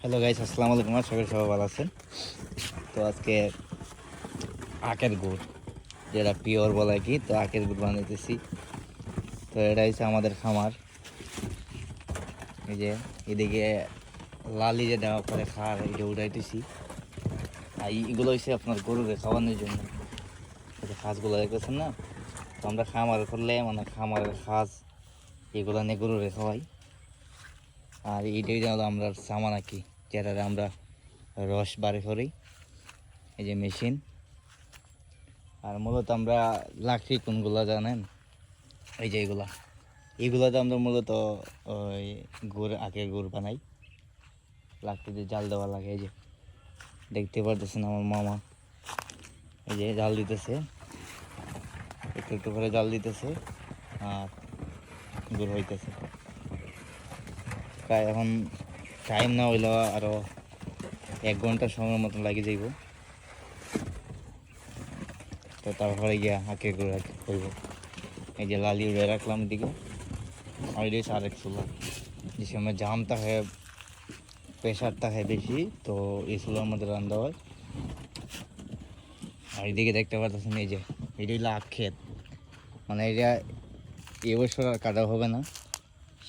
Hello guys, আসসালামু আলাইকুম। সবাই ভালো আছেন? তো আজকে আখের গুড়, যেটা পিওর বলে কি, তো আখের গুড় বানাইতেছি। তো এটা হচ্ছে আমাদের খামার। এই যে এদিকে লালি যে দেওয়া পরে খার এটা উঠাইতেছি। আর এগুলো হচ্ছে আপনার গরুকে খাওয়ানোর জন্য। এই খাসগুলো দেখতেছেন না, তো আমরা খামার করলে মানে খামারের খাস এগুলো নিয়ে গরুরে খাওয়াই। আর এইটাই হলো আমরা সামান আঁকি, যেটা আমরা রস বার করি, এই যে মেশিন। আর মূলত আমরা লাকড়ি কোনগুলো জানেন? এই যে এগুলোতে আমরা মূলত ওই গুড়, আখের গুড় বানাই। লাকড়িতে জাল দেওয়া লাগে। এই যে দেখতে পারতেছেন আমার মামা এই যে জাল দিতেছে, একটু একটু করে জাল দিতেছে আর গুড় হইতেছে। প্রায় এখন টাইম না হইলেও আরও 1 ঘন্টা সময়ের মতন লাগে যাইব। তো তারপরে গিয়া আখের গুড় হইব। এই যে লালি উড়ে রাখলাম এদিকে, আর এটা হচ্ছে আরেক চুলা। যে সময় জাম থাকে, প্রেশার থাকে বেশি, তো এই চুলার মধ্যে রান্না হয়। আর এদিকে দেখতে পাচ্ছেন এই যে এটা হইলো আখ ক্ষেত। মানে এটা এবছর আর কাটা হবে না,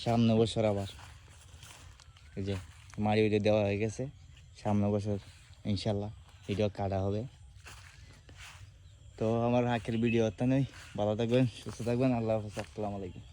সামনে বছর আবার এই যে মাড়ি ওইটা দেওয়া হয়ে গেছে। সামনে বছর ইনশাল্লাহ এটাও কাটা হবে। তো আমার আখের ভিডিও অত নেই। ভালো থাকবেন, সুস্থ থাকবেন। আল্লাহ হাফেজ, আসসালামু আলাইকুম।